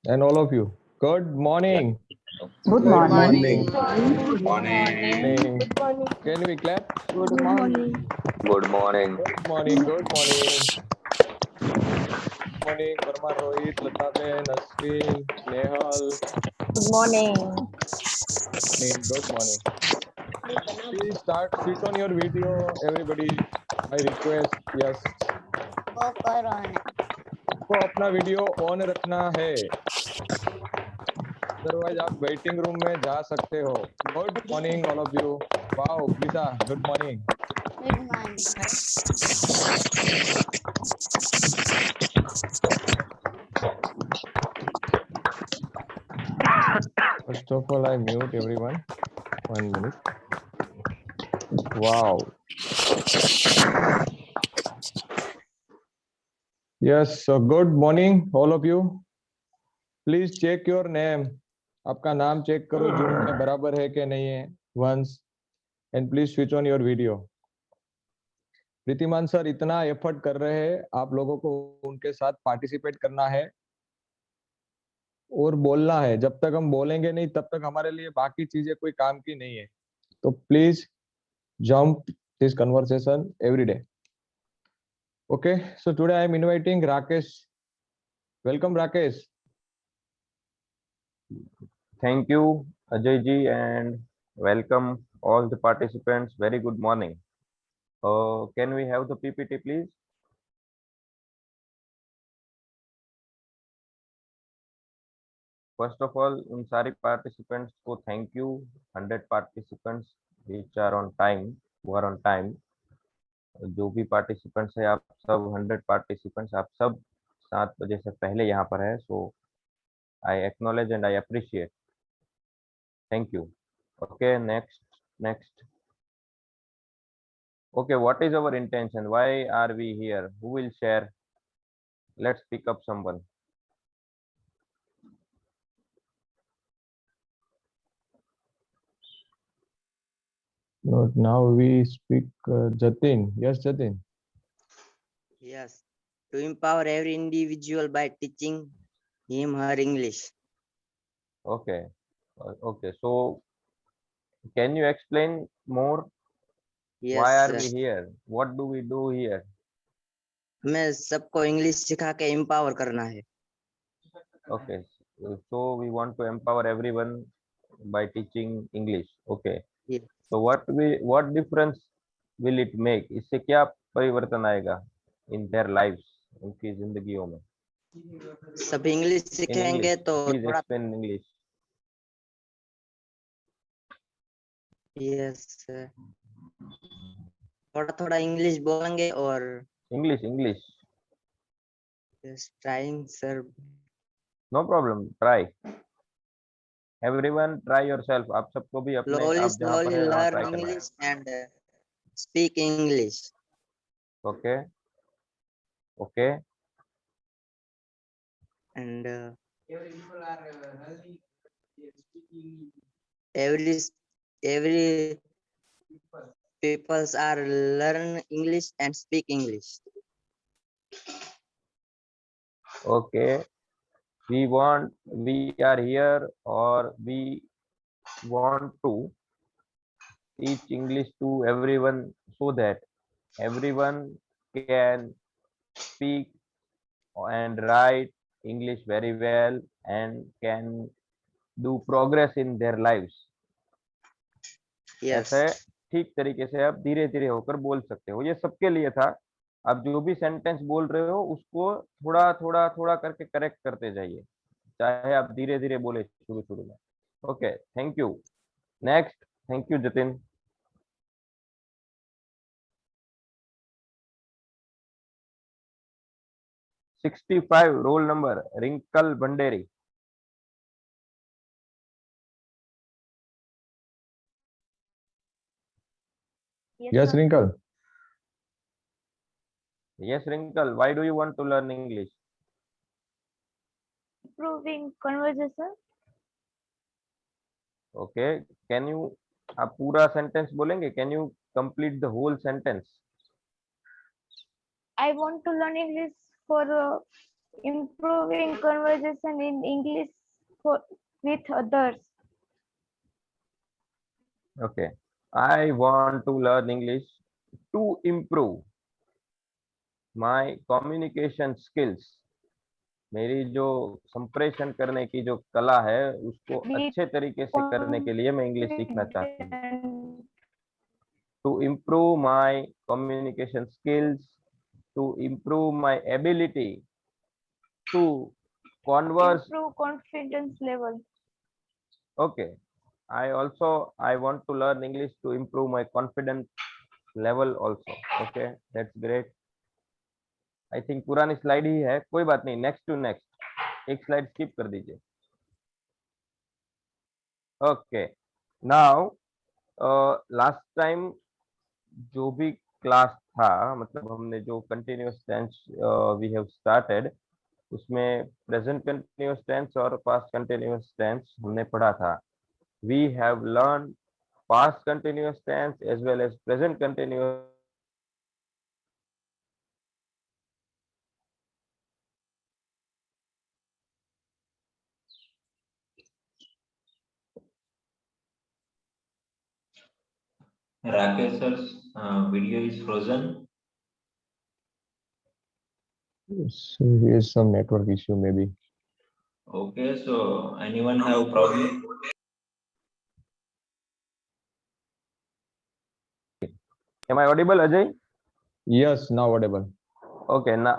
and all of you. Good Yeah. morning. Good Good Good morning. morning. morning. Good morning. Morning. Good morning. Can we clap? Good morning. Good morning. Good morning. Good morning. Morning. Parmar Rohit, Lataben, Ashwin, Nehal. Good morning. Morning. Good morning. Please start. Switch on your video, everybody. My request. Yes. आपको अपना video on रखना है. Otherwise आप waiting room में जा सकते हो. Good morning all of you. Wow, प्लीजा. Good morning. Good morning. First of all, I mute everyone. 1 minute. Wow. Yes, so good morning, all of you. Please check your name. आपका नाम check करो zoom में बराबर है कि नहीं है. Once and please switch on your video. Pritiman sir इतना एफर्ट कर रहे हैं, आप लोगों को उनके साथ पार्टिसिपेट करना है और बोलना है. जब तक हम बोलेंगे नहीं तब तक हमारे लिए बाकी चीजें कोई काम की नहीं है. तो please jump this conversation every day. Okay, so today I am inviting Rakesh. Welcome, Rakesh. Thank you, Ajay ji, and welcome all the participants. Very good morning. Can we have the PPT, please? First of all, उन सारे participants को thank you. 100 participants which are on time, who are on time. जो भी participants है, आप सब 100 participants, आप सब 7 बजे से पहले यहाँ पर है. So I acknowledge and I appreciate. Thank you. Okay, next. Okay, what is our intention? Why are we here? Who will share? Let's pick up someone. No, now we speak Jatin. Yes, Jatin. Yes, to empower every individual by teaching him her English. Okay. Okay, so can you explain more? Yes, Why are we here? What do we do here? हमें सबको English सिखा के empower करना है. Okay, so we want to empower everyone by teaching English. Okay. Yes. So what difference will it make? इससे क्या परिवर्तन आएगा in their lives, उनकी जिंदगियों में? सब इंग्लिश In सीखेंगे English, तो please थोड़ा explain in English. yes थोड़ा थोड़ा इंग्लिश बोलेंगे और English. yes, trying sir. No problem. Try. Everyone try yourself. आप सबको भी अपने Slowly आप जहाँ पर है वहाँ learn try करना है. English and speak English. Okay. Okay. And every peoples are learn English and speak English. Okay. We are here, or we want to teach English to everyone so that everyone can speak and write English very well and can do progress in their lives. Yes. ऐसे ठीक तरीके से आप धीरे धीरे होकर बोल सकते हो. ये सबके लिए था. आप जो भी सेंटेंस बोल रहे हो उसको थोड़ा थोड़ा थोड़ा करके करेक्ट करते जाइए, चाहे आप धीरे धीरे बोले शुरू में. Okay, thank you. Next. Thank you Jatin. ₹65 roll number Rinkle Bhanderi. Yes, Rinkle. Yes, Rinkle. Why do you want to learn English? Improving conversation. Okay. Can you आप पूरा सेंटेंस बोलेंगे? Can you complete the whole sentence? I want to learn English for Improving conversation in English with others. Okay. I want to learn English to improve my communication skills. मेरी जो संप्रेषण करने की जो कला है उसको Be अच्छे तरीके से करने के लिए मैं इंग्लिश सीखना चाहती हूँ. confident. To improve my communication skills, to improve my ability to converse. Improve confidence level. Okay. I want to learn English to improve my confidence level also. Okay, that's great. I think पुरानी slide ही है, कोई बात नहीं, next to next, एक slide skip कर दीजिए. Okay, now last time जो भी क्लास था, मतलब हमने जो continuous tense we have started, उसमें प्रेजेंट कंटिन्यूअस टेंस और पास्ट कंटिन्यूअस टेंस हमने पढ़ा था. We have learn past continuous tense as well as present continuous. Rakesh sir's video is frozen. So here's some network issue maybe. Okay, so anyone have problem? Am I audible, Ajay? Yes, now audible. Okay ना,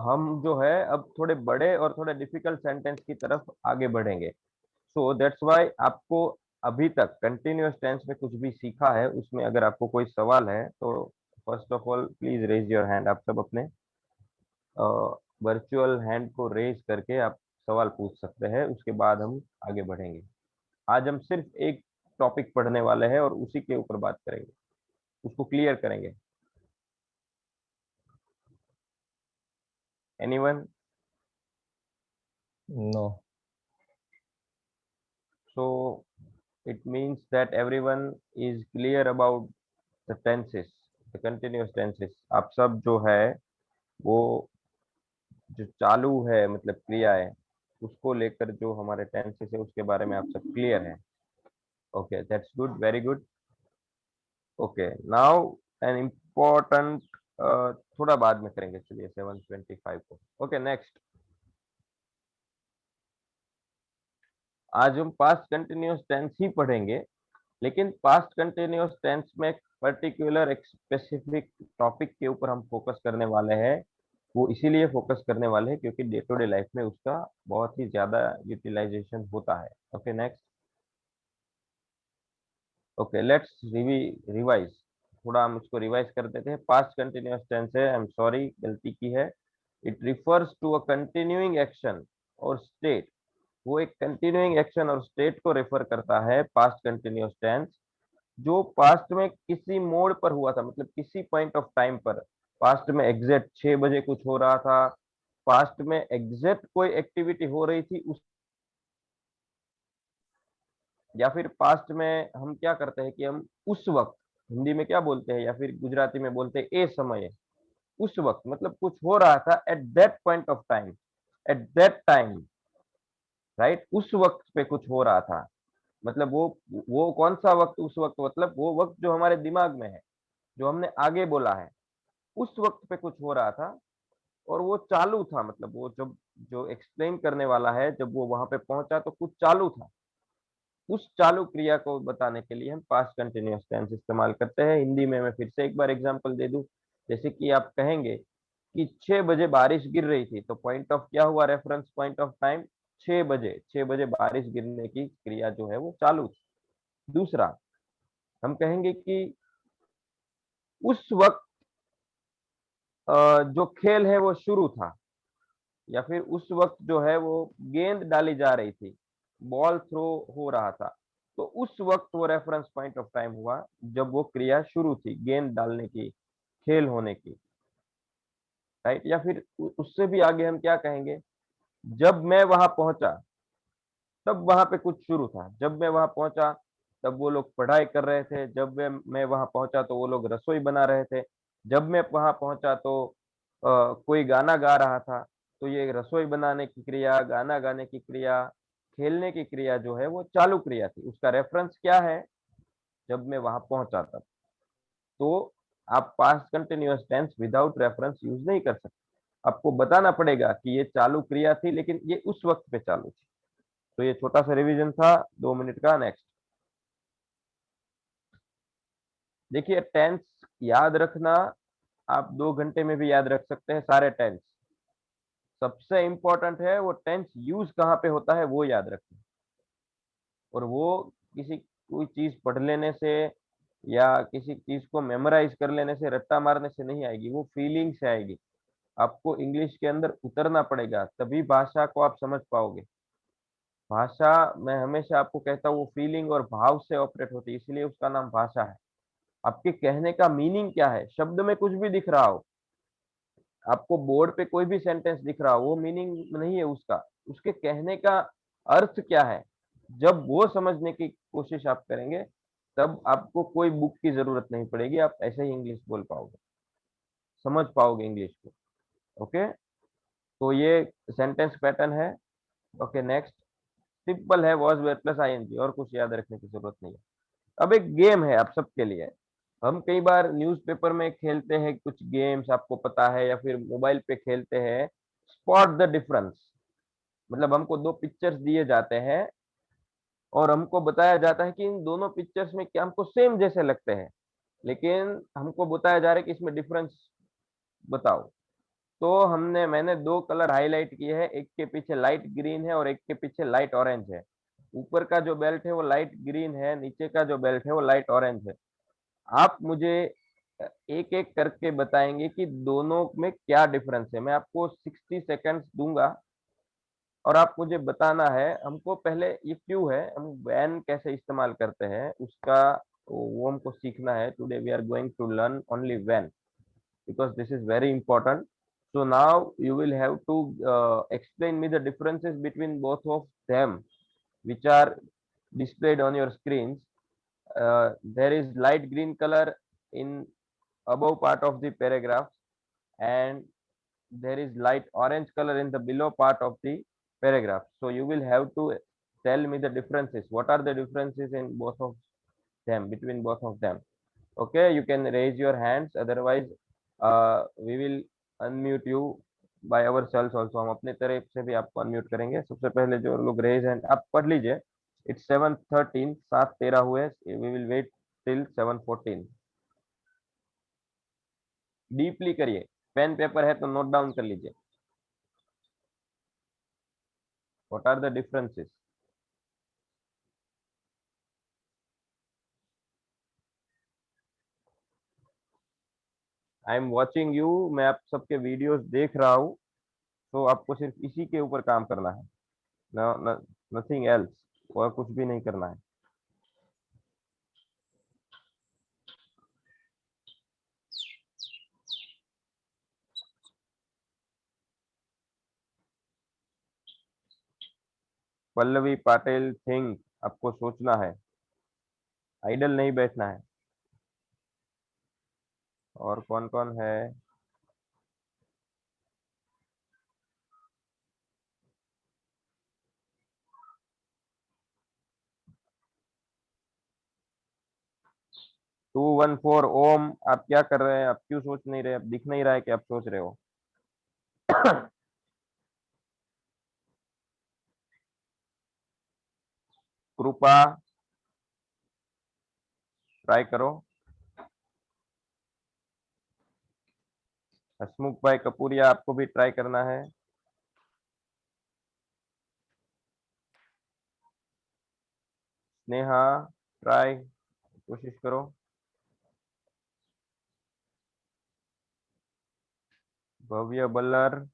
हम जो है अब थोड़े बड़े और थोड़े difficult sentence की तरफ आगे बढ़ेंगे. सो दैट्स व्हाई आपको अभी तक कंटिन्यूअस टेंस में कुछ भी सीखा है उसमें अगर आपको कोई सवाल है तो first of all please raise your hand. आप सब अपने वर्चुअल हैंड को रेज करके आप सवाल पूछ सकते हैं, उसके बाद हम आगे बढ़ेंगे. आज हम सिर्फ एक टॉपिक पढ़ने वाले हैं और उसी के ऊपर बात करेंगे, उसको क्लियर करेंगे. Anyone? No. So it means that everyone is clear about the tenses, the continuous tenses. आप सब जो है वो जो चालू है मतलब क्रिया है उसको लेकर जो हमारे टेंसेस है उसके बारे में आप सब क्लियर हैं. Okay, that's good, very good. Okay, now an important, थोड़ा बाद में करेंगे, चलिए 7:25 को. Okay, next. आज हम पास्ट कंटिन्यूअस टेंस ही पढ़ेंगे, लेकिन पास्ट कंटिन्यूअस टेंस में एक पर्टिकुलर एक स्पेसिफिक टॉपिक के ऊपर हम फोकस करने वाले हैं. वो इसीलिए फोकस करने वाले हैं क्योंकि डे टू डे लाइफ में उसका बहुत ही ज्यादा यूटिलाइजेशन होता है. Okay, next. Okay, let's revise. थोड़ा हम उसको रिवाइज कर देते हैं. पास्ट कंटिन्यूअस टेंस है, आई एम सॉरी गलती की है. It refers to a continuing action और स्टेट. वो एक कंटिन्यूइंग एक्शन और स्टेट को रेफर करता है पास्ट कंटिन्यूअस टेंस, जो पास्ट में किसी मोड़ पर हुआ था, मतलब किसी पॉइंट ऑफ टाइम पर. पास्ट में एग्जैक्ट 6 बजे कुछ हो रहा था, पास्ट में एग्जैक्ट कोई एक्टिविटी हो रही थी उस, या फिर पास्ट में हम क्या करते हैं कि हम उस वक्त, हिंदी में क्या बोलते हैं या फिर गुजराती में बोलते हैं ए समय, उस वक्त मतलब कुछ हो रहा था at that point of time, at that time, right. उस वक्त पे कुछ हो रहा था, मतलब वो कौन सा वक्त, उस वक्त मतलब वो वक्त जो हमारे दिमाग में है, जो हमने आगे बोला है, उस वक्त पे कुछ हो रहा था और वो चालू था. मतलब वो जब जो एक्सप्लेन करने वाला है जब वो वहां पे पहुंचा तो कुछ चालू था. उस चालू क्रिया को बताने के लिए हम पास्ट कंटिन्यूअस टेंस इस्तेमाल करते हैं. हिंदी में मैं फिर से एक बार एग्जांपल दे दूं, जैसे कि आप कहेंगे कि 6 बजे बारिश गिर रही थी, तो पॉइंट ऑफ क्या हुआ, रेफरेंस पॉइंट ऑफ टाइम 6 बजे. 6 बजे बारिश गिरने की क्रिया जो है वो चालू थी. दूसरा, हम कहेंगे कि उस वक्त जो खेल है वो शुरू था, या फिर उस वक्त जो है वो गेंद डाली जा रही थी, बॉल थ्रो हो रहा था, तो उस वक्त वो रेफरेंस पॉइंट ऑफ टाइम हुआ जब वो क्रिया शुरू थी, गेंद डालने की, खेल होने की, राइट. या फिर उससे भी आगे हम क्या कहेंगे, जब मैं वहां पहुंचा तब वहां पे कुछ शुरू था. जब मैं वहां पहुंचा तब वो लोग पढ़ाई कर रहे थे, जब मैं वहां पहुंचा तो वो लोग रसोई बना रहे थे, जब मैं वहां पहुंचा तो कोई गाना गा रहा था. तो ये रसोई बनाने की क्रिया, गाना गाने की क्रिया, खेलने की क्रिया जो है वो चालू क्रिया थी। उसका रेफरेंस क्या है? जब मैं वहां पहुंचा था। तो आप past continuous tense without reference use नहीं कर सकते। आपको बताना पड़ेगा कि ये चालू क्रिया थी, लेकिन ये उस वक्त पे चालू थी। तो ये छोटा सा रिवीजन था 2 मिनट का। नेक्स्ट देखिए, टेंस याद रखना आप 2 घंटे में भी याद रख सकते हैं सारे टेंस। सबसे इंपॉर्टेंट है वो टेंस यूज कहाँ पे होता है वो याद रखना। और वो किसी कोई चीज पढ़ लेने से या किसी चीज को मेमोराइज कर लेने से, रट्टा मारने से नहीं आएगी, वो फीलिंग से आएगी। आपको इंग्लिश के अंदर उतरना पड़ेगा, तभी भाषा को आप समझ पाओगे। भाषा, मैं हमेशा आपको कहता हूँ, वो फीलिंग और भाव से ऑपरेट होती है, इसलिए उसका नाम भाषा है। आपके कहने का मीनिंग क्या है? शब्द में कुछ भी दिख रहा हो, आपको बोर्ड पे कोई भी सेंटेंस दिख रहा हो, वो मीनिंग नहीं है उसका, उसके कहने का अर्थ क्या है। जब वो समझने की कोशिश आप करेंगे, तब आपको कोई बुक की जरूरत नहीं पड़ेगी, आप ऐसे ही इंग्लिश बोल पाओगे, समझ पाओगे इंग्लिश को। ओके, तो ये सेंटेंस पैटर्न है। ओके, नेक्स्ट सिंपल है, वॉज वेयर प्लस आईएनजी, और कुछ याद रखने की जरूरत नहीं है। अब एक गेम है आप सबके लिए। हम कई बार न्यूज़पेपर में खेलते हैं कुछ गेम्स, आपको पता है, या फिर मोबाइल पे खेलते हैं, स्पॉट द डिफरेंस। मतलब हमको 2 पिक्चर्स दिए जाते हैं और हमको बताया जाता है कि इन दोनों पिक्चर्स में क्या हमको सेम जैसे लगते हैं, लेकिन हमको बताया जा रहा है कि इसमें डिफरेंस बताओ। तो मैंने 2 कलर हाईलाइट किए हैं, एक के पीछे लाइट ग्रीन है और एक के पीछे लाइट ऑरेंज है। ऊपर का जो बेल्ट है वो लाइट ग्रीन है, नीचे का जो बेल्ट है वो लाइट ऑरेंज है। आप मुझे एक एक करके बताएंगे कि दोनों में क्या डिफरेंस है। मैं आपको 60 सेकेंड्स दूंगा और आप मुझे बताना है। हमको पहले ये क्यों है, हम वैन कैसे इस्तेमाल करते हैं उसका, वो हमको सीखना है। Today we are going to learn only one, because this is very important. So now you will have to explain me the differences between both of them, which are displayed on your screens. There is light green color in above part of the paragraph, and there is light orange color in the below part of the paragraph. So you will have to tell me the differences. What are the differences in both of them, between both of them? Okay, you can raise your hands, otherwise we will unmute you by ourselves also। हम अपने तरफ से भी आपको unmute करेंगे। सबसे पहले जो लोग रेज हैंड, आप पढ़ लीजिए। इट्स 7:13, 7:13 हुए। We will wait till 7:14। Deeply करिए, पेन पेपर है तो नोट डाउन कर लीजिए। What are the differences? I am watching you, मैं आप सबके वीडियोस देख रहा हूँ। तो आपको सिर्फ इसी के ऊपर काम करना है, नथिंग एल्स, और कुछ भी नहीं करना है। पल्लवी पाटिल थिंक, आपको सोचना है, आइडल नहीं बैठना है। और कौन कौन है? टू 1 4 ओम, आप क्या कर रहे हैं? आप क्यों सोच नहीं रहे? आप दिख नहीं रहा है कि आप सोच रहे हो। कृपा, ट्राई करो। हसमुख भाई कपूरिया, आपको भी ट्राई करना है। स्नेहा, ट्राई, कोशिश करो। भव्य बल्लर,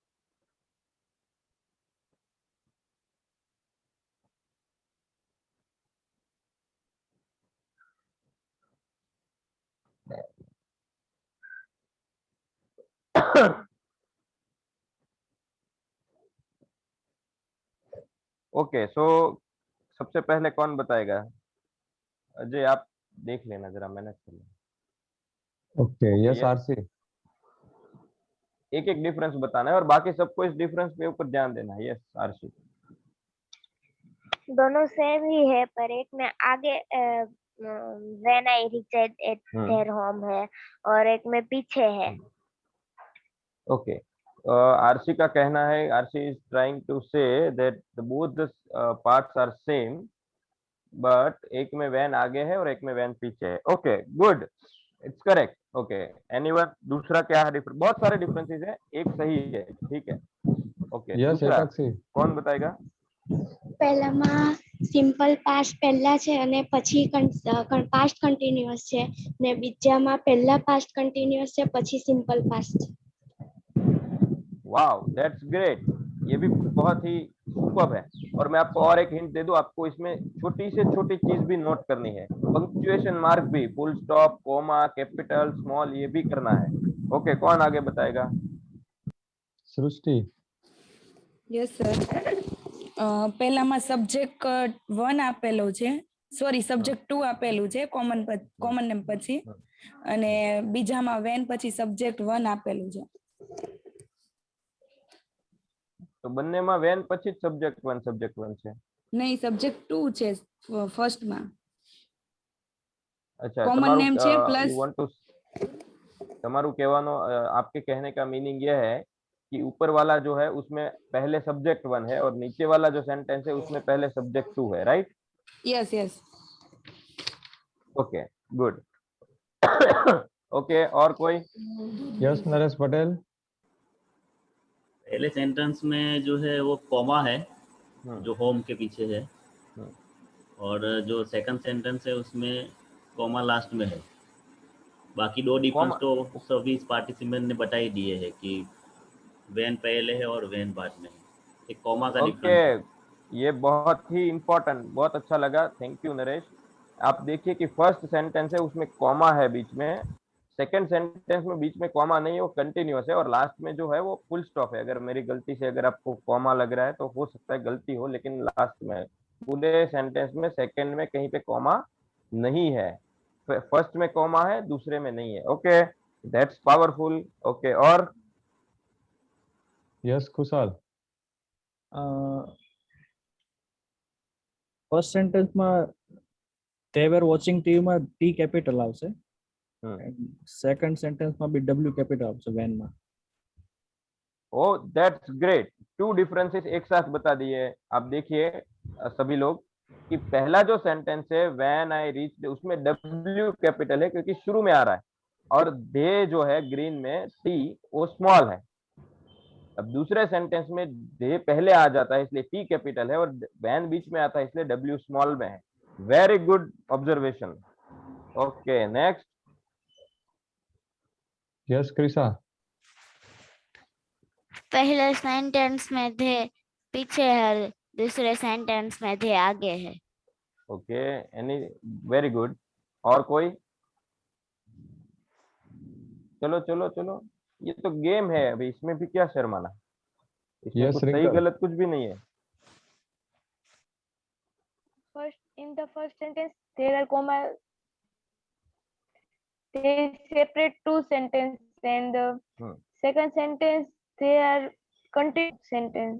ओके। सो सबसे पहले कौन बताएगा? अजय, आप देख लेना जरा, मैनेज कर लेना। Okay, ओके, yes, ये RC. एक एक डिफरेंस बताना है और बाकी सबको इस डिफरेंस पे ऊपर ध्यान देना है। Yes RC. दोनों सेम ही है, पर एक में आगे when I reach at their home है और एक में पीछे है। ओके, आरसी का कहना है, RC is trying to say that both the parts are same, but एक में वैन आगे है और एक में वैन पीछे है। Okay good, it's correct. Okay anyone, दूसरा क्या है? बहुत सारे डिफरेंसेस है, एक सही है, ठीक है। ओके यस दूसरा एकाक्षी। कौन बताएगा? પહેલામાં સિમ્પલ પાસ્ટ પહેલા છે અને પછી પાસ્ટ કન્ટિન્યુઅસ છે ને બીજામાં પહેલા પાસ્ટ કન્ટિન્યુઅસ છે પછી સિમ્પલ પાસ્ટ છે. वाओ दैट्स ग्रेट, ये भी बहुत ही सुपर्ब है। और मैं आपको और एक हिंट दे दूं, आपको इसमें छोटी से छोटी चीज भी नोट करनी है, पंक्चुएशन मार्क भी, full stop, comma, capital, small, ये भी करना है। ओके कौन आगे बताएगा? सृष्टि। યસ સર, પહેલામાં સબ્જેક્ટ 1 આપેલો છે, સોરી સબ્જેક્ટ 2 આપેલું છે કોમન નેમ પછી, અને બીજામાં વેન પછી સબ્જેક્ટ 1 આપેલું છે. તો બંનેમાં વેન પછી જ સબ્જેક્ટ 1 છે? નહીં, સબ્જેક્ટ 2 છે ફર્સ્ટમાં. अच्छा કોમન તમારું નેમ છે you પ્લસ want to તમારું કહેવાનો आपके कहने का मीनिंग यह है कि ऊपर वाला जो है उसमें पहले सब्जेक्ट 1 है और नीचे वाला जो सेंटेंस है उसमें पहले सब्जेक्ट 2 है, right? Yes yes. Okay good. Okay और कोई? यस नरेश पटेल। पहले सेंटेंस में जो है वो कॉमा है जो होम के पीछे है, और जो सेकंड सेंटेंस है उसमें कॉमा लास्ट में है। बाकी दो डिफरेंस तो सभी पार्टिसिपेंट ने बता ही दिए है कि वैन पहले है और वैन बाद में है, एक कॉमा का डिफरेंस है। ये बहुत ही इंपॉर्टेंट, बहुत अच्छा लगा, थैंक यू नरेश। आप देखिए कि फर्स्ट सेंटेंस है उसमें कॉमा है बीच में, सेकंड सेंटेंस में बीच में कॉमा नहीं है, वो कंटिन्यूअस है, और लास्ट में जो है वो फुल स्टॉप है। अगर मेरी गलती से अगर आपको कॉमा लग रहा है तो हो सकता है गलती हो, लेकिन लास्ट में पूरे सेंटेंस में सेकंड में कहीं पे कॉमा नहीं है, फर्स्ट में कॉमा है, दूसरे में नहीं है। Okay that's powerful. ओके और? यस खुशाल। ફર્સ્ટ સેન્ટેન્સમાં they were watching ટીવી માં ટી કેપિટલ આવશે, સેકન્ડ સેન્ટેન્સમાં બી ડબલ્યુ કેપિટલ આવશે વેન માં. Oh that's great, two differences एक साथ बता दिए। आप देखिए सभी लोग कि पहला जो सेंटेंस है व्हेन आई रीच, उसमें डब्ल्यू कैपिटल है क्योंकि शुरू में आ रहा है, और दे जो है ग्रीन में टी वो स्मॉल है। अब दूसरे सेंटेंस में दे पहले आ जाता है इसलिए टी कैपिटल है, और वैन बीच में आता है इसलिए डब्ल्यू स्मॉल में है। Very good observation. Okay next. Yes क्रिशा। पहले सेंटेंस में थे पीछे है, दूसरे सेंटेंस में थे आगे है। Okay any, very good. और कोई? चलो चलो चलो, ये तो गेम है अभी, इसमें भी क्या शर्माना, इसमें Yes, कुछ सही Rinkle. गलत कुछ भी नहीं है। First, in the first sentence, there are comma. They separate two sentences, and the second sentence they are continuous sentence.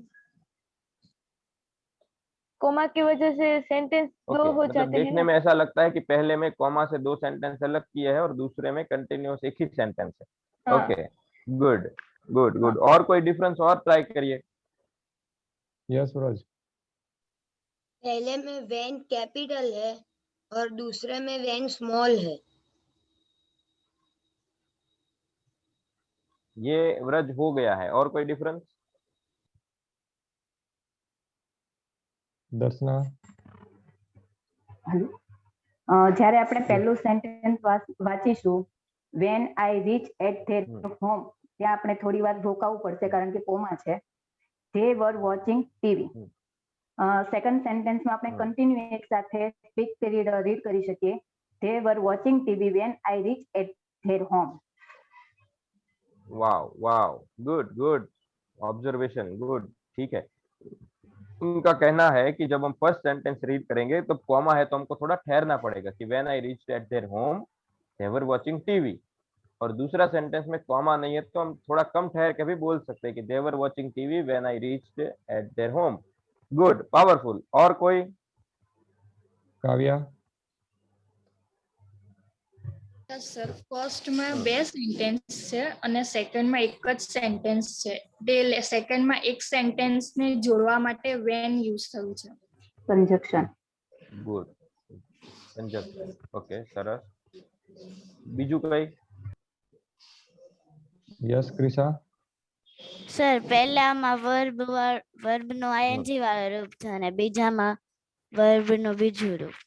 Comma की वजह से सेंटेंस दो हो मतलब जाते हैं देखने ना। में ऐसा लगता है कि पहले में कॉमा से दो सेंटेंस अलग किए हैं और दूसरे में कंटिन्यूअस एक ही सेंटेंस है। हाँ। Okay good good good. और कोई डिफरेंस और ट्राई करिए। यस सूरज। पहले में वैन कैपिटल है और दूसरे में वैन स्मॉल है। ये व्रज हो गया है। और कोई डिफरेंस? दर्शना। જ્યારે આપણે પહેલું sentence વાંચીશું when I reach at their home, ત્યાં આપણે થોડી વાર રોકાવું પડશે કારણ કે કોમા છે. they were watching TV. Second સેન્ટેન્સમાં આપણે કન્ટિન્યુ એક સાથે સ્પીચ રીડ કરી શકીએ. they were watching TV when I reached at their home. Wow wow, good good observation, good. ठीक है, उनका कहना है कि जब हम फर्स्ट सेंटेंस रीड करेंगे तो कॉमा है तो हमको थोड़ा ठहरना पड़ेगा कि when I reached at their home they were watching TV. और दूसरा सेंटेंस में कॉमा नहीं है तो हम थोड़ा कम ठहर के भी बोल सकते हैं कि they were watching TV when I reached at their home. Good, powerful. और कोई? કાવ્યા? સર ફર્સ્ટમાં બે સેન્ટેન્સ છે અને સેકન્ડમાં એક જ સેન્ટેન્સ છે. સેકન્ડમાં એક સેન્ટેન્સને જોડવા માટે વેન યુઝ થયું છે. conjunction. Good, conjunction. ઓકે, સરસ. બીજું કઈ? યસ ક્રિશા? સર પહેલામાં વર્બનો આઈએનજી વાળો રૂપ છે અને બીજામાં વર્બનું બીજું રૂપ.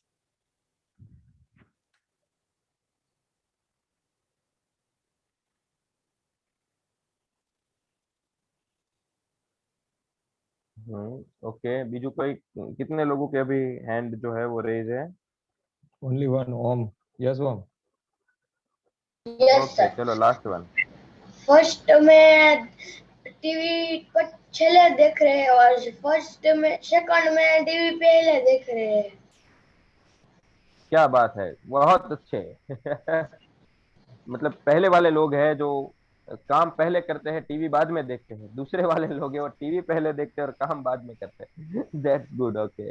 ओके, बीजू कोई? कितने लोगों के अभी हैंड जो है वो रेज है? Only one, Om. Yes Om? Yes okay, sir. चलो लास्ट वन. फर्स्ट में टीवी पर छेले देख रहे हैं और फर्स्ट में सेकंड में टीवी पहले देख रहे हैं. क्या बात है, बहुत अच्छे. मतलब पहले वाले लोग हैं जो काम पहले करते हैं, टीवी बाद में देखते हैं. दूसरे वाले लोग हैं और टीवी पहले देखते हैं और काम बाद में करते हैं. That's good. ओके,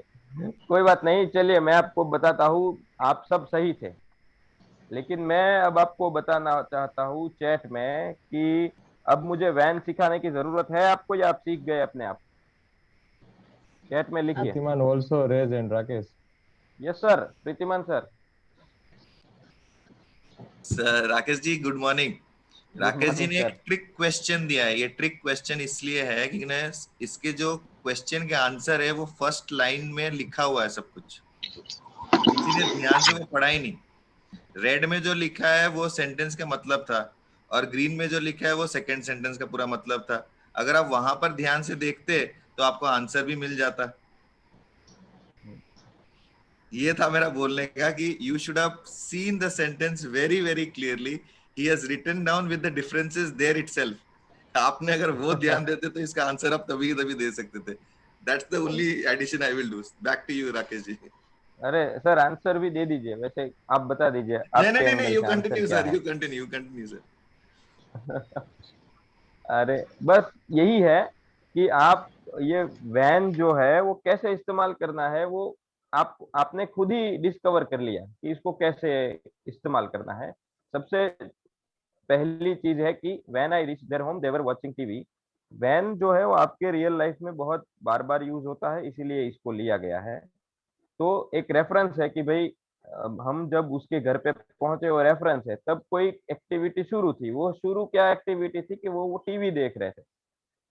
कोई बात नहीं. चलिए मैं आपको बताता हूँ, आप सब सही थे, लेकिन मैं अब आपको बताना चाहता हूँ चैट में कि अब मुझे वैन सिखाने की जरूरत है आपको, या आप सीख गए अपने आप? चैट में लिखिए. Pritiman also raise and Rakesh. Yes sir, Pritiman sir. Sir Rakesh ji good morning. Rakesh ji ने एक ट्रिक क्वेश्चन दिया है. ये ट्रिक क्वेश्चन इसलिए है कि ना इसके जो क्वेश्चन के आंसर है वो फर्स्ट लाइन में लिखा हुआ है सब कुछ, इसीलिए ध्यान से वो पढ़ा ही नहीं. रेड में जो लिखा है वो सेंटेंस का मतलब था और ग्रीन में जो लिखा है वो सेकंड सेंटेंस का पूरा मतलब था. अगर आप वहां पर ध्यान से देखते तो आपको आंसर भी मिल जाता. ये था मेरा बोलने का कि you should have seen the sentence very very clearly. He has written down with the differences there itself. आपने अगर वो ध्यान देते तो इसका आंसर आप तभी दे सकते थे. That's the only addition I will do. Back to you Rakesh ji. अरे सर, आंसर भी दे दीजिए. वैसे आप बता दीजिए. नहीं, यू कंटिन्यू सर. अरे बस यही है कि आप ये वैन जो है वो कैसे इस्तेमाल करना है, वो आपने खुद ही डिस्कवर कर लिया कि इसको कैसे इस्तेमाल करना है. सबसे पहली चीज है कि when I reach there home they were watching TV. One जो है वो आपके रियल लाइफ में बहुत बार बार यूज होता है, इसीलिए इसको लिया गया है. तो एक रेफरेंस है कि भाई हम जब उसके घर पे पहुंचे, वो रेफरेंस है. तब कोई एक्टिविटी शुरू थी. वो शुरू क्या एक्टिविटी थी कि वो टीवी देख रहे थे.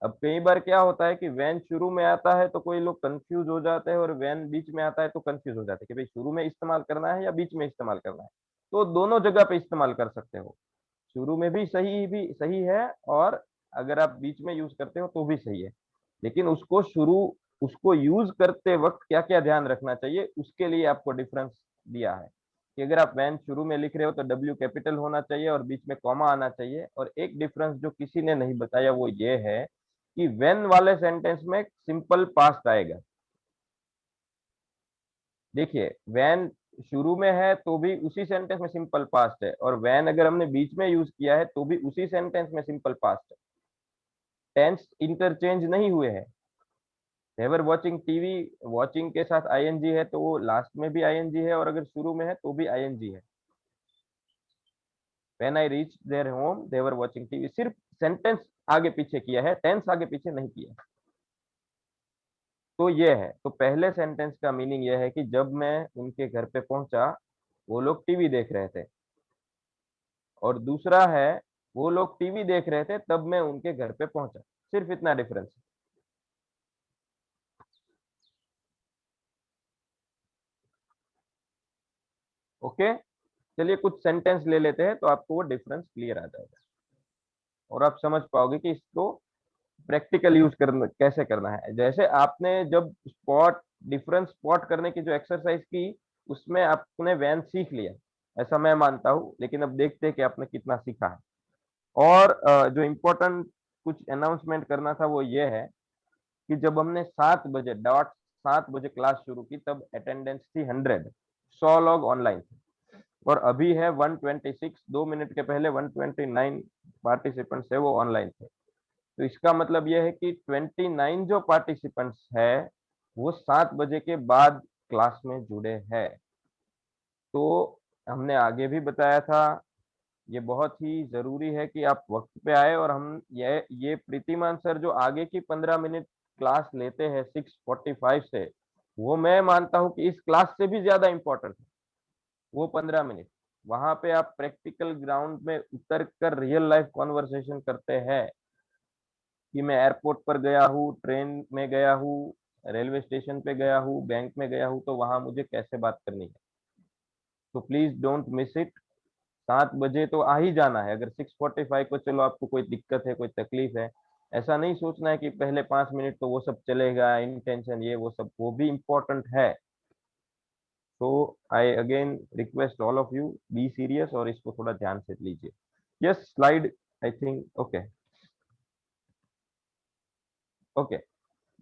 अब कई बार क्या होता है कि वैन शुरू में आता है तो कोई लोग कंफ्यूज हो जाते हैं, और वैन बीच में आता है तो कंफ्यूज हो जाते हैं कि भाई शुरू में इस्तेमाल करना है या बीच में इस्तेमाल करना है. तो दोनों जगह पे इस्तेमाल कर सकते हो. शुरू में भी सही है, और अगर आप बीच में यूज करते हो तो भी सही है. लेकिन उसको यूज करते वक्त क्या क्या ध्यान रखना चाहिए, उसके लिए आपको डिफरेंस दिया है कि अगर आप वैन शुरू में लिख रहे हो तो W कैपिटल होना चाहिए और बीच में कॉमा आना चाहिए. और एक डिफरेंस जो किसी ने नहीं बताया वो ये है कि व्हेन वाले सेंटेंस में सिंपल पास्ट आएगा. देखिए, व्हेन शुरू में है तो भी उसी सेंटेंस में सिंपल पास्ट है, और व्हेन अगर हमने बीच में यूज किया है तो भी उसी सेंटेंस में सिंपल पास्ट है. टेंस इंटरचेंज नहीं हुए हैं. they were watching TV, watching के साथ आईएनजी है तो वो लास्ट में भी आईएनजी है, और अगर शुरू में है तो भी आईएनजी है. When I reached their home, they were watching TV. सिर्फ सेंटेंस आगे पीछे किया है, टेंस आगे पीछे नहीं किया. तो ये है. तो पहले सेंटेंस का मीनिंग ये है कि जब मैं उनके घर पे पहुंचा वो लोग टीवी देख रहे थे, और दूसरा है वो लोग टीवी देख रहे थे तब मैं उनके घर पे पहुंचा. सिर्फ इतना डिफरेंस. ओके, चलिए कुछ सेंटेंस ले लेते हैं तो आपको वो डिफरेंस क्लियर आ जाएगा और आप समझ पाओगे कि इसको प्रैक्टिकल यूज करना कैसे करना है. जैसे आपने जब डिफरेंस स्पॉट करने की जो एक्सरसाइज की, उसमें आपने वैन सीख लिया, ऐसा मैं मानता हूँ. लेकिन अब देखते हैं कि आपने कितना सीखा है. और जो इम्पोर्टेंट कुछ अनाउंसमेंट करना था वो ये है कि जब हमने 7 बजे क्लास शुरू की तब अटेंडेंस थी 100 लोग ऑनलाइन थे. और अभी है 126, 2 मिनट के पहले 129 पार्टिसिपेंट्स है वो ऑनलाइन थे। तो इसका मतलब ये है कि 29 जो पार्टिसिपेंट्स है वो 7 बजे के बाद क्लास में जुड़े हैं। तो हमने आगे भी बताया था, ये बहुत ही जरूरी है कि आप वक्त पे आए। और हम ये प्रीतिमान सर जो आगे की 15 मिनट क्लास लेते हैं 6:45 से, वो मैं मानता हूँ कि इस क्लास से भी ज्यादा इम्पोर्टेंट है। वो 15 मिनट वहां पे आप प्रैक्टिकल ग्राउंड में उतर कर रियल लाइफ कॉन्वर्सेशन करते हैं कि मैं एयरपोर्ट पर गया हूँ, ट्रेन में गया हूँ, रेलवे स्टेशन पे गया हूँ, बैंक में गया हूँ, तो वहां मुझे कैसे बात करनी है। तो प्लीज डोंट मिस इट। 7 बजे तो आ ही जाना है। अगर 6:45 को चलो आपको कोई दिक्कत है, कोई तकलीफ है, ऐसा नहीं सोचना है कि पहले 5 मिनट तो वो सब चलेगा, इंटेंशन ये वो सब, वो भी इम्पोर्टेंट है। तो I again request all of you, be serious और इसको थोड़ा ध्यान से लीजिए। Yes, slide I think okay. Okay,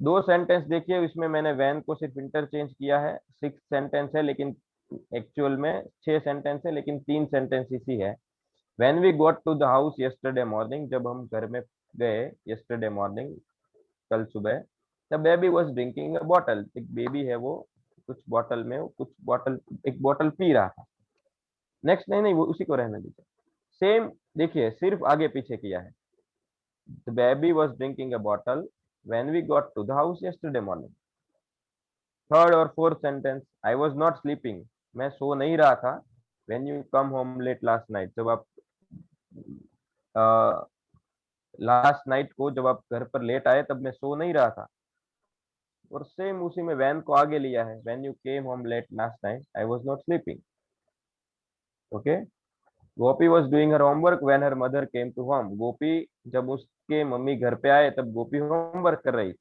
2 sentence देखिए, इसमें मैंने वैन को सिर्फ इंटरचेंज किया है। 6 सेंटेंस है लेकिन एक्चुअल में 6 सेंटेंस है, लेकिन 3 सेंटेंस इसी है। When we got to the house yesterday morning, जब हम घर में गए yesterday morning, कल सुबह, the baby was drinking a bottle, एक बेबी है वो कुछ बॉटल में, एक बॉटल पी रहा था। नेक्स्ट नहीं वो उसी को रहने दीजिए। सेम देखिए, सिर्फ आगे पीछे किया है। The baby was drinking a bottle when we got to the house yesterday morning. Third और fourth sentence, I was not sleeping, मैं सो नहीं रहा था। When you come home late last night, जब आप लास्ट नाइट को जब आप घर पर लेट आए तब मैं सो नहीं रहा था। और सेम उसी में वैन को आगे लिया है। When you came home late last night, I was not sleeping. Okay, Gopi was doing her homework when her mother came to home. गोपी जब उसके मम्मी घर पे आए तब गोपी होमवर्क कर रही थी।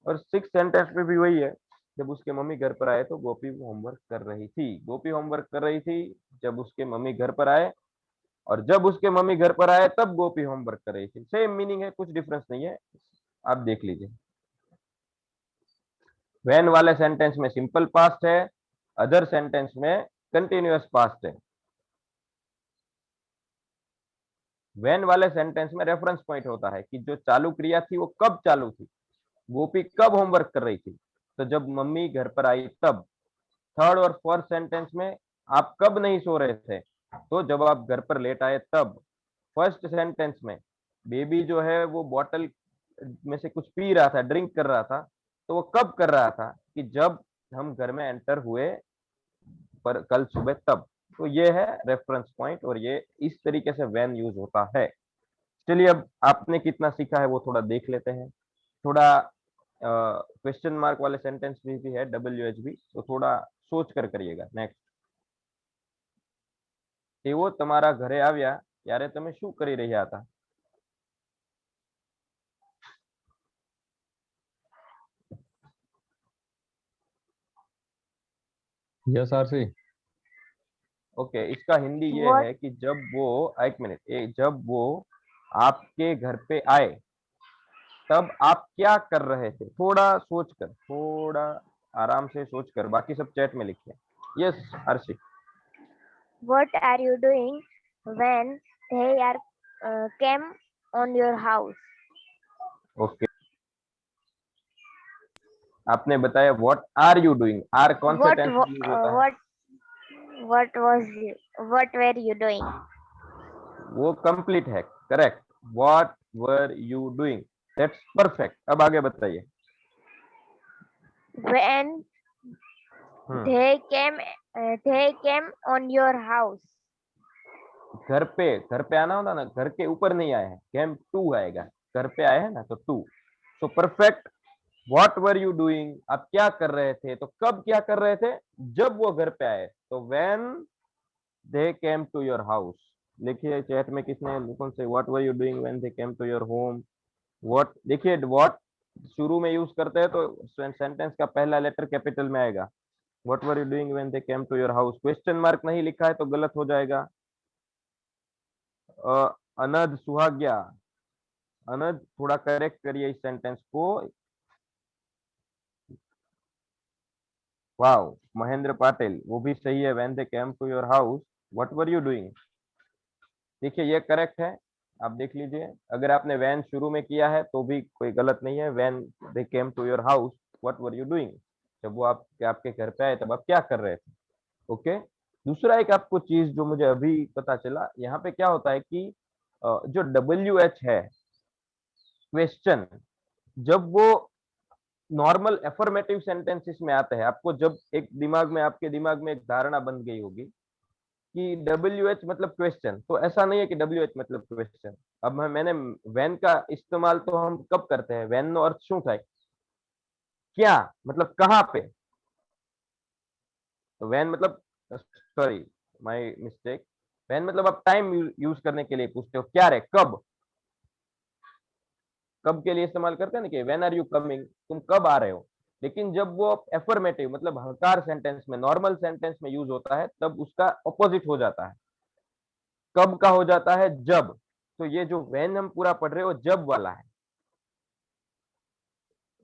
और 6 सेंटेंस में भी वही है, जब उसके मम्मी घर पर आए तो गोपी होमवर्क कर रही थी। गोपी होमवर्क कर रही थी जब उसके मम्मी घर पर आए, और जब उसके मम्मी घर पर आए तब गोपी होमवर्क कर रही थी। सेम मीनिंग है, कुछ डिफरेंस नहीं है, आप देख लीजिए। वैन वाले सेंटेंस में सिंपल पास्ट है, अदर सेंटेंस में कंटिन्यूअस पास्ट है। वैन वाले सेंटेंस में रेफरेंस पॉइंट होता है कि जो चालू क्रिया थी वो कब चालू थी, गोपी कब होमवर्क कर रही थी, तो जब मम्मी घर पर आई तब। थर्ड और फोर्थ सेंटेंस में आप कब नहीं सो रहे थे, तो जब आप घर पर लेट आए तब। फर्स्ट सेंटेंस में बेबी जो है वो बॉटल में से कुछ पी रहा था, ड्रिंक कर रहा था, तो वो कब कर रहा था, कि जब हम घर में एंटर हुए पर कल सुबह तब। तो ये है रेफरेंस पॉइंट, और ये इस तरीके से व्हेन यूज होता है। चलिए, अब आपने कितना सीखा है वो थोड़ा देख लेते हैं। थोड़ा क्वेश्चन मार्क वाले सेंटेंस भी है, WHB, तो थोड़ा सोच कर करिएगा। नेक्स्ट, એવો તમારા ઘરે આવ્યા ત્યારે તમે શું કરી રહ્યા હતા? Yes RC. ओके, इसका हिंदी ये है कि जब वो, एक मिनट, जब वो आपके घर पे आए तब आप क्या कर रहे थे? थोड़ा सोचकर, थोड़ा आराम से सोचकर, बाकी सब चैट में लिखिए। Yes RC. What are you doing when they are came on your house? Okay, आपने बताया व्हाट आर यू डूइंग। आर कौन से टेंस में यूज होता है? what were you doing? वो कंप्लीट है, correct. What were you doing, that's perfect. अब आगे बताइए। When they came on your house. घर पे आना होता ना, घर के ऊपर नहीं आए हैं, केम टू आएगा। घर पे आए हैं ना तो two. So perfect. What were you doing, आप क्या कर रहे थे, तो कब क्या कर रहे थे? जब वो घर पे आए, तो when they came to your house. लिखिए चैट में किसने, कौन से, what were you doing when they came to your home. What देखिए, व्हाट शुरू में यूज करते हैं तो सेंटेंस का पहला लेटर कैपिटल में आएगा। What were you doing when they came to your house, question mark नहीं लिखा है तो गलत हो जाएगा। अनद सुहाग्या, अनद थोड़ा करेक्ट करिए इस सेंटेंस को। वाओ, महेंद्र पाटिल, वो भी सही है। When they came to your house what were you doing. देखिए ये करेक्ट है, आप देख लीजिए। अगर आपने वैन शुरू में किया है तो भी कोई गलत नहीं है। When they came to your house what were you doing, जब वो आपके घर पे आए तब आप क्या कर रहे थे। ओके। दूसरा एक आपको चीज जो मुझे अभी पता चला, यहाँ पे क्या होता है कि जो WH है क्वेश्चन, जब वो नॉर्मल एफर्मेटिव सेंटेंसेस में आते हैं, आपको जब आपके दिमाग में एक धारणा बन गई होगी कि WH मतलब क्वेश्चन, तो ऐसा नहीं है कि WH मतलब क्वेश्चन। अब मैंने वैन का इस्तेमाल तो हम कब करते हैं, वैन नो अर्थ શું થાય, क्या मतलब कहाँ पे। तो वैन मतलब, सॉरी माय मिस्टेक, वैन मतलब आप टाइम यूज करने के लिए पूछते हो, क्या रे कब, कब के लिए इस्तेमाल करते हैं ना कि व्हेन आर यू कमिंग, तुम कब आ रहे हो। लेकिन जब वो एफर्मेटिव मतलब हकार सेंटेंस में, नॉर्मल सेंटेंस में यूज होता है, तब उसका ऑपोजिट हो जाता है। कब का हो जाता है जब। तो ये जो व्हेन हम पूरा पढ़ रहे हो जब वाला है।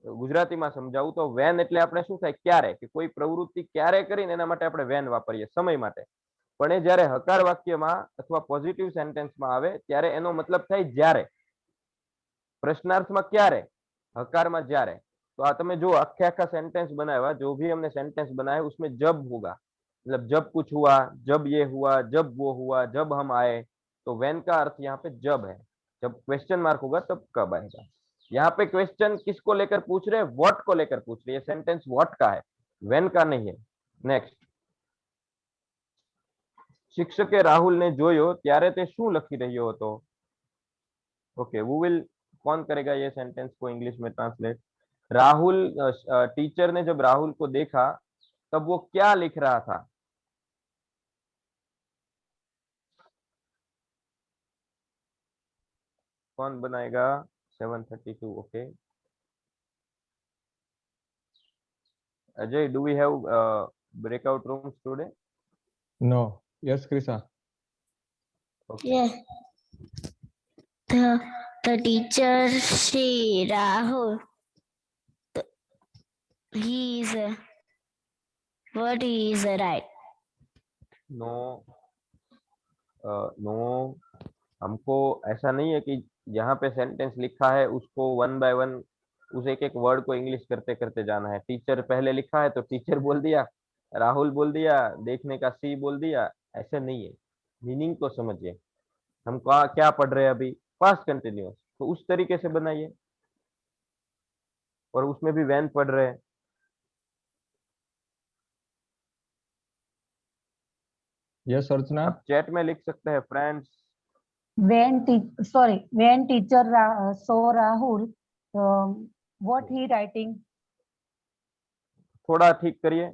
ગુજરાતીમાં સમજાવું તો વેન એટલે આપણે શું થાય, ક્યારે, કે કોઈ પ્રવૃત્તિ ક્યારે કરીને એના માટે આપણે વેન વાપરીએ, સમય માટે. પણ એ જ્યારે હકાર વાક્યમાં અથવા પોઝિટિવ સેન્ટેન્સમાં આવે ત્યારે એનો મતલબ થાય જ્યારે. પ્રશ્નાર્થમાં ક્યારે, હકારમાં જ્યારે. तो તમે જો આખે આખા सेंटेंस बनाया, जो भी हमने सेंटेंस बनाया उसमें जब होगा, मतलब जब कुछ हुआ, जब ये हुआ, जब वो हुआ, जब हम आए, तो वेन का अर्थ यहाँ पे जब है। जब क्वेश्चन मार्क होगा तब कब आएगा। यहाँ पे क्वेश्चन किसको लेकर पूछ रहे हैं, व्हाट को लेकर पूछ रहे हैं। सेंटेंस व्हाट का है, वेन का नहीं है। नेक्स्ट, शिक्षके राहुल ने જોયો ત્યારે તે શું લખી રહ્યો હતો। ओके, वो विल, कौन करेगा ये सेंटेंस को इंग्लिश में ट्रांसलेट। राहुल, टीचर ने जब राहुल को देखा तब वो क्या लिख रहा था। कौन बनाएगा। 7:32, okay. Ajay, do we have breakout rooms today? No. Yes, Krisa. Okay. Yeah. The teacher, she Rahul, he is what he is right. No, no, हमको ऐसा नहीं है कि यहाँ पे सेंटेंस लिखा है उसको 1 by 1 उस एक एक वर्ड को इंग्लिश करते करते जाना है। टीचर पहले लिखा है तो टीचर बोल दिया, राहुल बोल दिया, देखने का सी बोल दिया, ऐसे नहीं है। मीनिंग को समझिए। हम क्या पढ़ रहे हैं अभी, पास्ट कंटिन्यूअस, तो उस तरीके से बनाइए। और उसमें भी वैन पढ़ रहे हैं। यस अर्चना। आप चैट में लिख सकते हैं friends. when teacher saw Rahul, what he writing। थोड़ा ठीक करिए,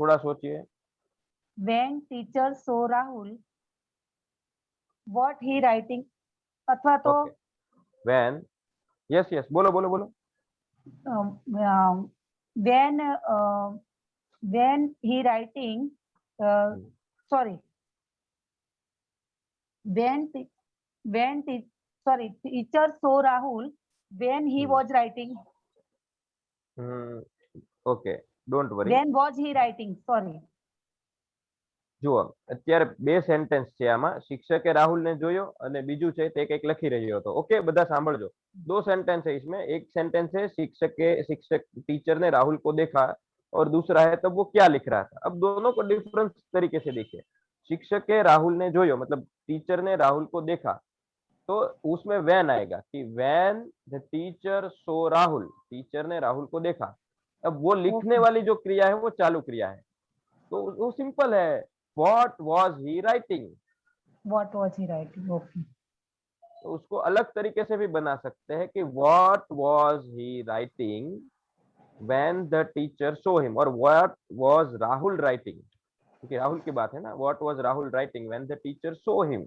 थोड़ा सोचिए। when teacher saw Rahul, what he writing, अथवा तो when, yes yes, बोलो बोलो बोलो। when he writing, sorry, teacher saw Rahul when he was writing। Okay, don't worry. when was he writing, sorry। જુઓ, અત્યારે બે સેન્ટેન્સ છે આમાં। શિક્ષકે રાहुल ने જોયો અને બીજું છે તે કંઈક લખી રહ્યો હતો। ઓકે, બધા સાંભળજો। दो सेंटेंस है इसमें। एक सेंटेंस है शिक्षक टीचर ने राहुल को देखा, और दूसरा है तब वो क्या लिख रहा था। अब दोनों को डिफरेंस तरीके से देखिए। शिक्षके राहुल ने જોયો मतलब टीचर ने राहुल को देखा, तो उसमें वैन आएगा कि when the teacher so Rahul, teacher ने राहुल को देखा। अब वो लिखने वाली जो क्रिया है वो चालू क्रिया है, तो वो सिंपल है, what was he writing. what was he writing, okay। तो उसको अलग तरीके से भी बना सकते हैं कि what was he writing when the teacher saw him, और व्हाट वाज राहुल राइटिंग, क्योंकि राहुल की बात है ना। What was Rahul writing when the teacher saw him.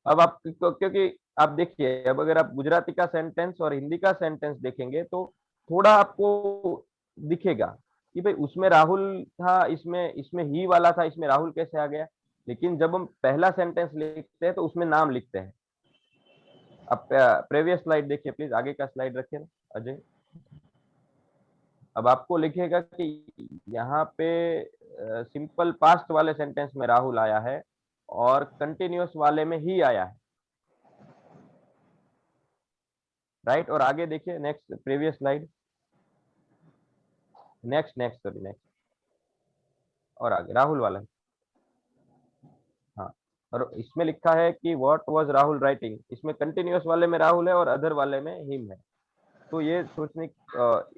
अब आप, क्योंकि आप देखिए, अब अगर आप गुजराती का सेंटेंस और हिंदी का सेंटेंस देखेंगे तो थोड़ा आपको दिखेगा कि भाई उसमें राहुल था, इसमें ही वाला था, इसमें राहुल कैसे आ गया। लेकिन जब हम पहला सेंटेंस लिखते हैं तो उसमें नाम लिखते हैं। अब प्रीवियस स्लाइड देखिए प्लीज, आगे का स्लाइड रखिए ना अजय। अब आपको लिखेगा कि यहाँ पे सिंपल पास्ट वाले सेंटेंस में राहुल आया है और कंटिन्यूअस वाले में ही आया है, राइट। और आगे देखिए नेक्स्ट प्रीवियस स्लाइड, नेक्स्ट और आगे राहुल वाला है। हाँ, और इसमें लिखा है कि व्हाट वाज राहुल राइटिंग, इसमें कंटिन्यूअस वाले में राहुल है और अदर वाले में हिम है। तो ये सोचने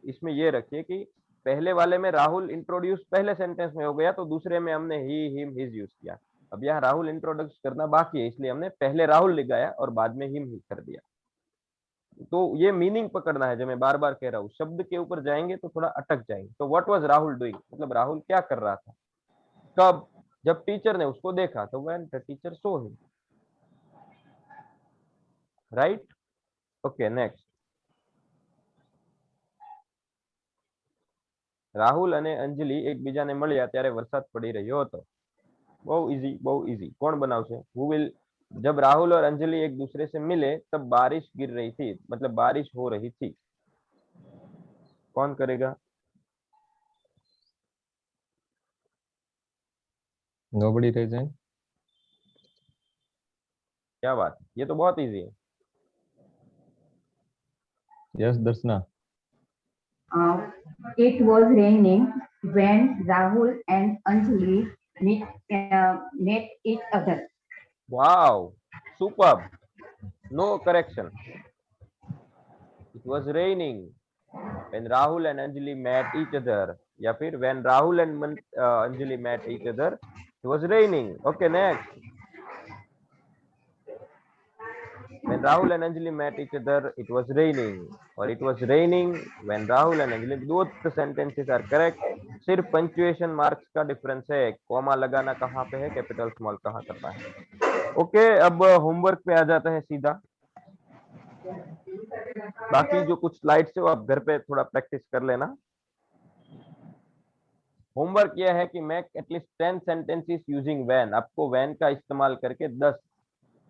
इसमें ये रखिए कि पहले वाले में राहुल इंट्रोड्यूस पहले सेंटेंस में हो गया, तो दूसरे में हमने ही हिम हिज यूज किया। अब यहाँ राहुल इंट्रोड्यूस करना बाकी है, इसलिए हमने पहले राहुल लिखाया और बाद में हिम ही कर दिया। तो ये मीनिंग पकड़ना है, जो मैं बार बार कह रहा हूँ, शब्द के ऊपर जाएंगे तो थोड़ा अटक जाएंगे। तो व्हाट वाज राहुल डूइंग, मतलब राहुल क्या कर रहा था, कब, जब टीचर ने उसको देखा, तो when the teacher saw him, right. Okay next, Rahul અને અંજલિ એકબીજાને મળ્યા ત્યારે વરસાદ પડી રહ્યો હતો। બહુ ઇઝી। કોણ બનાવશે, હુ વિલ, जब राहुल और अंजलि एक दूसरे से मिले तब बारिश गिर रही थी, मतलब बारिश हो रही थी। कौन करेगा? Nobody raising. क्या बात, ये तो बहुत इजी है। Yes, Darshana. It was raining when Rahul and Anjali met each other. Wow, superb. No correction. It was raining when Rahul and Anjali met each other, या फिर when Rahul and Anjali met each other, it was raining. Okay, next. When Rahul and Anjali met each other, it was raining, or it was raining when Rahul and Anjali, both the sentences are correct. सिर्फ punctuation marks का difference है, comma लगाना कहाँ पे है, capital small कहाँ करना है। ओके, अब होमवर्क पे आ जाता है सीधा। बाकी जो कुछ स्लाइड्स है वो आप घर पे थोड़ा प्रैक्टिस कर लेना। होमवर्क यह है कि make at least 10 sentences using when. आपको व्हेन का इस्तेमाल करके 10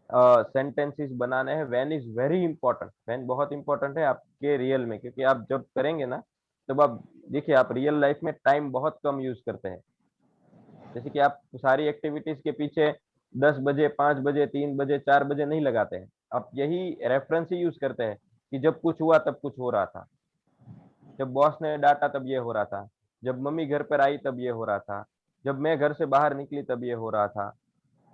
सेंटेंसेस बनाने हैं। When is very important, when बहुत इंपॉर्टेंट है आपके रियल में, क्योंकि आप जब करेंगे ना, तब आप देखिए, आप रियल लाइफ में टाइम बहुत कम यूज करते हैं। जैसे कि आप सारी एक्टिविटीज के पीछे 10 बजे, 5 बजे, 3 बजे, 4 बजे नहीं लगाते हैं। आप यही रेफरेंस ही यूज करते हैं कि जब कुछ हुआ तब कुछ हो रहा था, जब बॉस ने डांटा तब ये हो रहा था, जब मम्मी घर पर आई तब ये हो रहा था, जब मैं घर से बाहर निकली तब ये हो रहा था।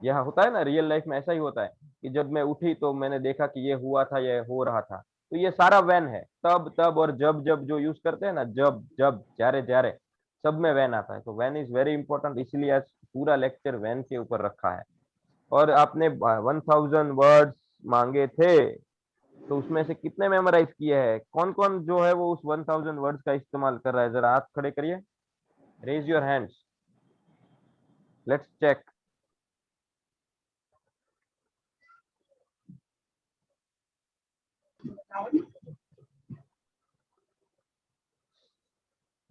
यह होता है ना, रियल लाइफ में ऐसा ही होता है कि जब मैं उठी तो मैंने देखा कि ये हुआ था, ये हो रहा था। तो ये सारा व्हेन है। तब और जब जो यूज करते हैं ना, जब जारे सब में व्हेन आता है। तो व्हेन इज वेरी इंपॉर्टेंट, इसलिए आज पूरा लेक्चर व्हेन के ऊपर रखा है। और आपने 1000 वर्ड्स मांगे थे, तो उसमें से कितने मेमोराइज किए हैं? कौन कौन जो है वो उस 1000 वर्ड्स का इस्तेमाल कर रहा है? जरा हाथ खड़े करिए, raise your hands, let's check.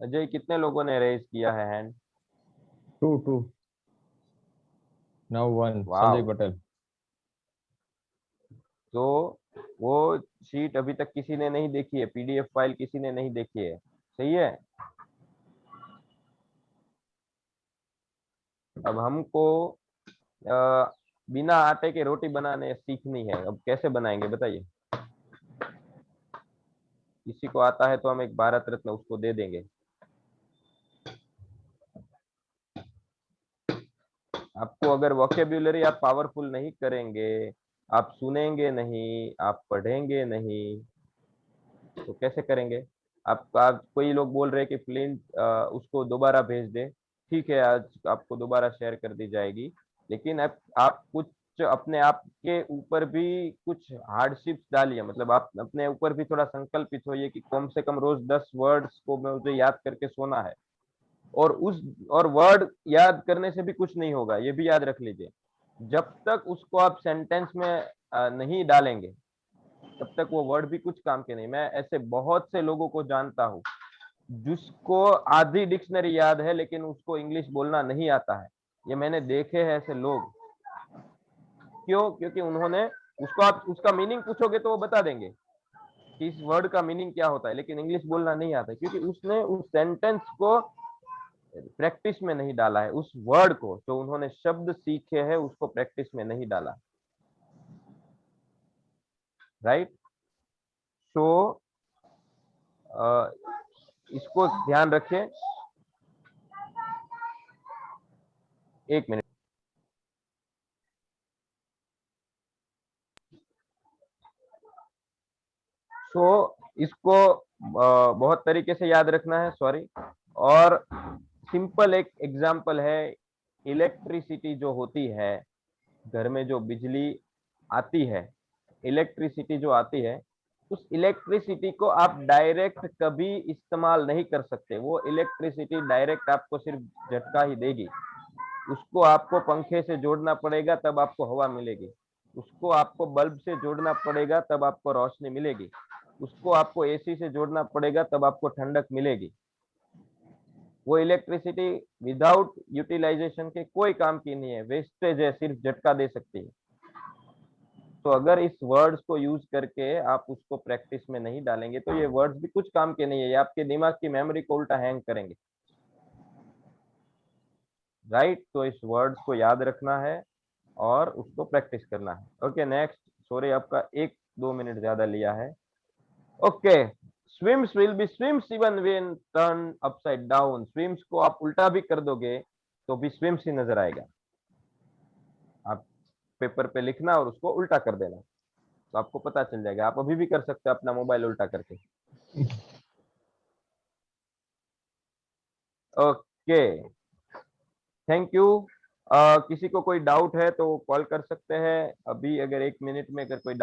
Ajay, कितने लोगों ने रेज किया है हैंड? 2 Now 1. संजय पटेल। तो वो शीट अभी तक किसी ने नहीं देखी है, पीडीएफ फाइल किसी ने नहीं देखी है, सही है। अब हमको बिना आटे के रोटी बनाने सीखनी है। अब कैसे बनाएंगे बताइए? किसी को आता है तो हम एक भारत रत्न उसको दे देंगे। आपको अगर वोकेब्युलरी आप पावरफुल नहीं करेंगे, आप सुनेंगे नहीं, आप पढ़ेंगे नहीं, तो कैसे करेंगे? आप कोई लोग बोल रहे हैं कि फ्लिंट उसको दोबारा भेज दे। ठीक है, आज आपको दोबारा शेयर कर दी जाएगी, लेकिन आप कुछ अपने आप के ऊपर भी कुछ हार्डशिप्स डालिए। मतलब आप अपने ऊपर भी थोड़ा संकल्पित होइए कि कम से कम रोज 10 वर्ड्स को मुझे याद करके सोना है। और वर्ड याद करने से भी कुछ नहीं होगा, ये भी याद रख लीजिए। जब तक उसको आप सेंटेंस में नहीं डालेंगे, तब तक वो वर्ड भी कुछ काम के नहीं। मैं ऐसे बहुत से लोगों को जानता हूँ जिसको आधी डिक्शनरी याद है, लेकिन उसको इंग्लिश बोलना नहीं आता है। ये मैंने देखे हैं ऐसे लोग। क्यों? क्योंकि उन्होंने उसको आप उसका मीनिंग पूछोगे तो वो बता देंगे कि इस वर्ड का मीनिंग क्या होता है, लेकिन इंग्लिश बोलना नहीं आता क्योंकि उसने उस सेंटेंस को प्रैक्टिस में नहीं डाला है, उस वर्ड को जो उन्होंने शब्द सीखे हैं उसको प्रैक्टिस में नहीं डाला, राइट। तो इसको ध्यान रखें। एक मिनट। तो इसको बहुत तरीके से याद रखना है, सॉरी। और सिंपल एक एग्जांपल है, इलेक्ट्रिसिटी जो होती है, घर में जो बिजली आती है, इलेक्ट्रिसिटी जो आती है, उस इलेक्ट्रिसिटी को आप डायरेक्ट कभी इस्तेमाल नहीं कर सकते। वो इलेक्ट्रिसिटी डायरेक्ट आपको सिर्फ झटका ही देगी। उसको आपको पंखे से जोड़ना पड़ेगा तब आपको हवा मिलेगी, उसको आपको बल्ब से जोड़ना पड़ेगा तब आपको रोशनी मिलेगी, उसको आपको एसी से जोड़ना पड़ेगा तब आपको ठंडक मिलेगी। वो इलेक्ट्रिसिटी विदाउट यूटिलाइजेशन के कोई काम की नहीं है, वेस्टेज है, सिर्फ झटका दे सकती है। तो अगर इस वर्ड्स को यूज करके आप उसको प्रैक्टिस में नहीं डालेंगे तो ये वर्ड्स भी कुछ काम के नहीं है, ये आपके दिमाग की मेमोरी को उल्टा हैंग करेंगे, राइट। तो इस वर्ड्स को याद रखना है और उसको प्रैक्टिस करना है। Okay, next. सॉरी आपका 1-2 मिनट ज्यादा लिया है। Okay, swims will be swims even when turn upside down. Swims को आप उल्टा भी कर दोगे तो भी स्विम्स ही नजर आएगा। आप पेपर पे लिखना और उसको उल्टा कर देना तो आपको पता चल जाएगा। आप अभी भी कर सकते हो अपना मोबाइल उल्टा करके। Okay, thank you. किसी को कोई डाउट है तो कॉल कर सकते हैं अभी, अगर 1 मिनट में अगर कोई